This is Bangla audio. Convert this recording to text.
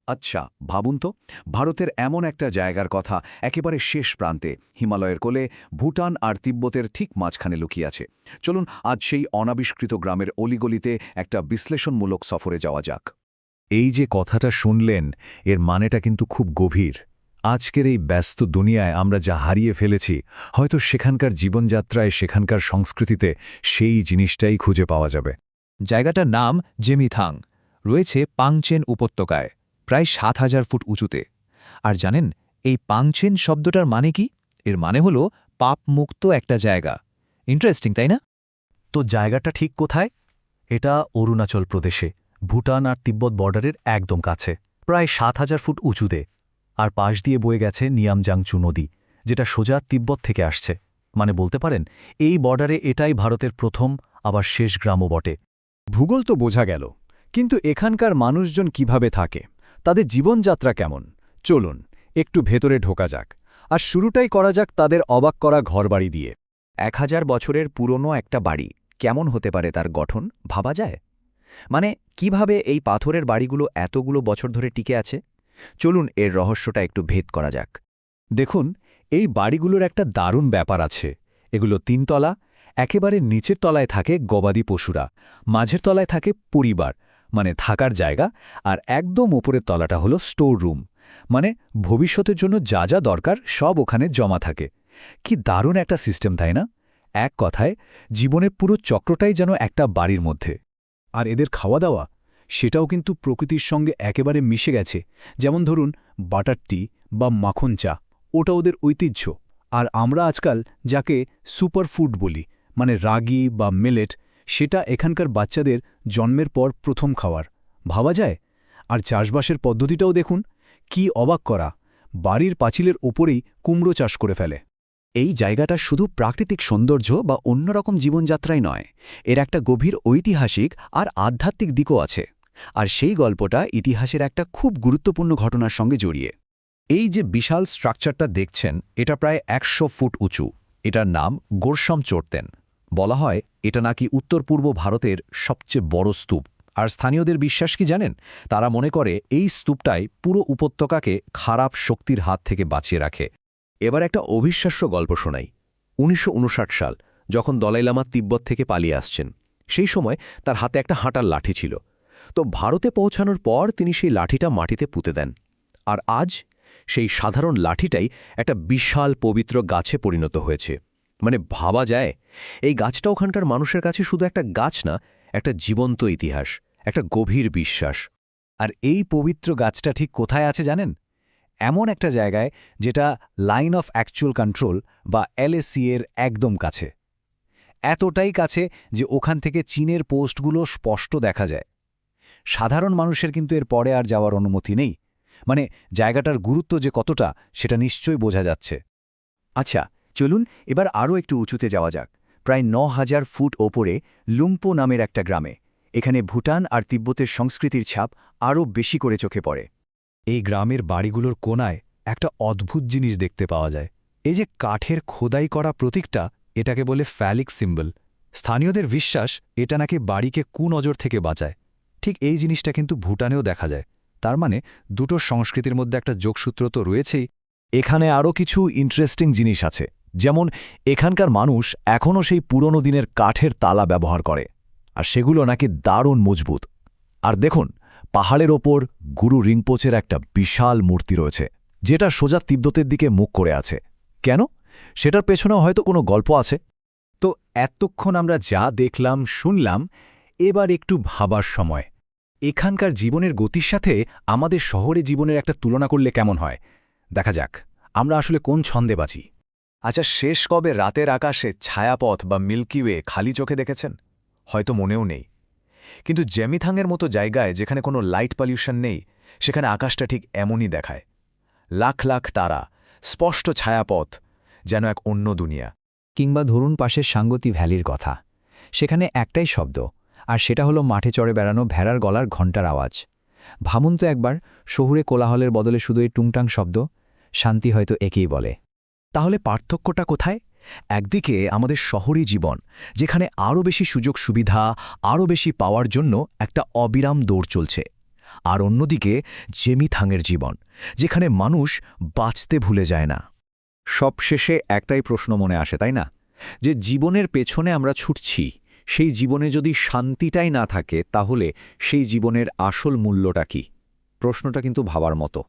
আচ্ছা, ভাবুন তো, ভারতের এমন একটা জায়গার কথা একেবারে শেষ প্রান্তে, হিমালয়ের কোলে, ভুটান আর তিব্বতের ঠিক মাঝখানে লুকিয়ে আছে। চলুন আজ সেই অনাবিষ্কৃত গ্রামের অলিগলিতে একটা বিশ্লেষণমূলক সফরে যাওয়া যাক। এই যে কথাটা শুনলেন, এর মানেটা কিন্তু খুব গভীর। আজকের এই ব্যস্ত দুনিয়ায় আমরা যা হারিয়ে ফেলেছি, হয়তো সেখানকার জীবনযাত্রায়, সেখানকার সংস্কৃতিতে সেই জিনিসটাই খুঁজে পাওয়া যাবে। জায়গাটার নাম জেমিথাং, রয়েছে পাংচেন উপত্যকায়, প্রায় ৭,০০০ ফুট উঁচুতে। আর জানেন এই পাংচেন শব্দটার মানে কি? এর মানে হলো পাপমুক্ত একটা জায়গা। ইন্টারেস্টিং, তাই না? তো জায়গাটা ঠিক কোথায়? এটা অরুণাচল প্রদেশে, ভুটান আর তিব্বত বর্ডারের একদম কাছে, প্রায় ৭,০০০ ফুট উঁচুতে। আর পাশ দিয়ে বয়ে গেছে নিয়ামজাংচু নদী, যেটা সোজা তিব্বত থেকে আসছে। মানে বলতে পারেন, এই বর্ডারে এটাই ভারতের প্রথম আবার শেষ গ্রামও বটে। ভূগোল তো বোঝা গেল, কিন্তু এখানকার মানুষজন কিভাবে থাকে, তাদের জীবনযাত্রা কেমন? চলুন একটু ভেতরে ঢোকা যাক, আর শুরুটাই করা যাক তাদের অবাক করা ঘরবাড়ি দিয়ে। ১,০০০ বছরের পুরনো একটা বাড়ি কেমন হতে পারে তার গঠন ভাবা যায়? মানে কিভাবে এই পাথরের বাড়িগুলো এতগুলো বছর ধরে টিকে আছে? চলুন এর রহস্যটা একটু ভেদ করা যাক। দেখুন, এই বাড়িগুলোর একটা দারুণ ব্যাপার আছে। এগুলো ৩ তলা, একেবারে নিচের তলায় থাকে গবাদি পশুরা, মাঝের তলায় থাকে পরিবার, মানে থাকার জায়গা, আর একদম ওপরের তলাটা হলো স্টোর রুম, মানে ভবিষ্যতের জন্য যা যা দরকার সব ওখানে জমা থাকে। কি দারুণ একটা সিস্টেম, তাই না? এক কথায়, জীবনের পুরো চক্রটাই যেন একটা বাড়ির মধ্যে। আর এদের খাওয়া দাওয়া, সেটাও কিন্তু প্রকৃতির সঙ্গে একেবারে মিশে গেছে। যেমন ধরুন বাটার টি বা মাখন চা, ওটা ওদের ঐতিহ্য। আর আমরা আজকাল যাকে সুপারফুড বলি, মানে রাগি বা মিলেট, সেটা এখানকার বাচ্চাদের জন্মের পর প্রথম খাওয়ার। ভাবা যায়? আর চাষবাসের পদ্ধতিটাও দেখুন, কি অবাক করা! বাড়ির পাঁচিলের ওপরেই কুমড়ো চাষ করে ফেলে। এই জায়গাটা শুধু প্রাকৃতিক সৌন্দর্য বা অন্যরকম জীবনযাত্রাই নয়, এর একটা গভীর ঐতিহাসিক আর আধ্যাত্মিক দিকও আছে। আর সেই গল্পটা ইতিহাসের একটা খুব গুরুত্বপূর্ণ ঘটনার সঙ্গে জড়িয়ে। এই যে বিশাল স্ট্রাকচারটা দেখছেন, এটা প্রায় ১০০ ফুট উঁচু। এটার নাম গোরসম চোরতেন। বলা হয় এটা নাকি উত্তর পূর্ব ভারতের সবচেয়ে বড় স্তূপ। আর স্থানীয়দের বিশ্বাস কি জানেন? তারা মনে করে এই স্তূপটাই পুরো উপত্যকাকে খারাপ শক্তির হাত থেকে বাঁচিয়ে রাখে। এবার একটা অবিশ্বাস্য গল্প শোনাই। ১৯৫৯ সাল, যখন দলাই লামা তিব্বত থেকে পালিয়ে আসছেন, সেই সময় তার হাতে একটা হাঁটার লাঠি ছিল। তো ভারতে পৌঁছানোর পর তিনি সেই লাঠিটা মাটিতে পুঁতে দেন। আর আজ সেই সাধারণ লাঠিটাই একটা বিশাল পবিত্র গাছে পরিণত হয়েছে। মানে ভাবা যায়, এই গাছটা ওখানকার মানুষের কাছে শুধু একটা গাছ না, একটা জীবন্ত ইতিহাস, একটা গভীর বিশ্বাস। আর এই পবিত্র গাছটা ঠিক কোথায় আছে জানেন? এমন একটা জায়গায় যেটা লাইন অফ অ্যাকচুয়াল কন্ট্রোল বা LAC এর একদম কাছে। এতটাই কাছে যে ওখান থেকে চীনের পোস্টগুলো স্পষ্ট দেখা যায়। সাধারণ মানুষের কিন্তু এর পরে আর যাওয়ার অনুমতি নেই। মানে জায়গাটার গুরুত্ব যে কতটা, সেটা নিশ্চয়ই বোঝা যাচ্ছে। আচ্ছা, চলুন এবার আরও একটু উঁচুতে যাওয়া যাক। প্রায় ৯,০০০ ফুট ওপরে লুম্পো নামের একটা গ্রামে। এখানে ভুটান আর তিব্বতের সংস্কৃতির ছাপ আরও বেশি করে চোখে পড়ে। এই গ্রামের বাড়িগুলোর কোণায় একটা অদ্ভুত জিনিস দেখতে পাওয়া যায়। এই যে কাঠের খোদাই করা প্রতীকটা, এটাকে বলে ফ্যালিক সিম্বল। স্থানীয়দের বিশ্বাস এটা নাকি বাড়িকে কুনজর থেকে বাঁচায়। ঠিক এই জিনিসটা কিন্তু ভুটানেও দেখা যায়। তার মানে দুটো সংস্কৃতির মধ্যে একটা যোগসূত্র তো রয়েছেই। এখানে আরও কিছু ইন্টারেস্টিং জিনিস আছে, যেমন এখানকার মানুষ এখনও সেই পুরনো দিনের কাঠের তালা ব্যবহার করে, আর সেগুলো নাকি দারুণ মজবুত। আর দেখুন, পাহাড়ের ওপর গুরু রিংপোচের একটা বিশাল মূর্তি রয়েছে, যেটা সোজা তিব্বতের দিকে মুখ করে আছে। কেন? সেটার পেছনেও হয়তো কোনো গল্প আছে। তো এতক্ষণ আমরা যা দেখলাম, শুনলাম, এবার একটু ভাবার সময়। এখানকার জীবনের গতির সাথে আমাদের শহরে জীবনের একটা তুলনা করলে কেমন হয়? দেখা যাক আমরা আসলে কোন ছন্দে বাঁচি। আচ্ছা, শেষ কবে রাতের আকাশে ছায়াপথ বা মিল্কি ওয়ে খালি চোখে দেখেছেন? হয়তো মনেও নেই। কিন্তু জেমিথাংয়ের মতো জায়গায়, যেখানে কোনো লাইট পলিউশন নেই, সেখানে আকাশটা ঠিক এমনই দেখায়। লাখ লাখ তারা, স্পষ্ট ছায়াপথ, যেন এক অন্য দুনিয়া। কিংবা ধরুন পাশের সাঙ্গতি ভ্যালির কথা। সেখানে একটাই শব্দ, আর সেটা হলো মাঠে চড়ে বেড়ানো ভেড়ার গলার ঘণ্টার আওয়াজ। ভাবুন তো একবার, শহুরে কোলাহলের বদলে শুধু এই টুংটাং শব্দ। শান্তি হয়তো একেই বলে। তাহলে পার্থক্যটা কোথায়? একদিকে আমাদের শহরী জীবন, যেখানে আরও বেশি সুযোগ সুবিধা, আরও বেশি পাওয়ার জন্য একটা অবিরাম দৌড় চলছে। আর অন্যদিকে জেমিথাংয়ের জীবন, যেখানে মানুষ বাঁচতে ভুলে যায় না। সবশেষে একটাই প্রশ্ন মনে আসে, তাই না? যে জীবনের পেছনে আমরা ছুটছি, সেই জীবনে যদি শান্তিটাই না থাকে, তাহলে সেই জীবনের আসল মূল্যটা কি? প্রশ্নটা কিন্তু ভাবার মতো।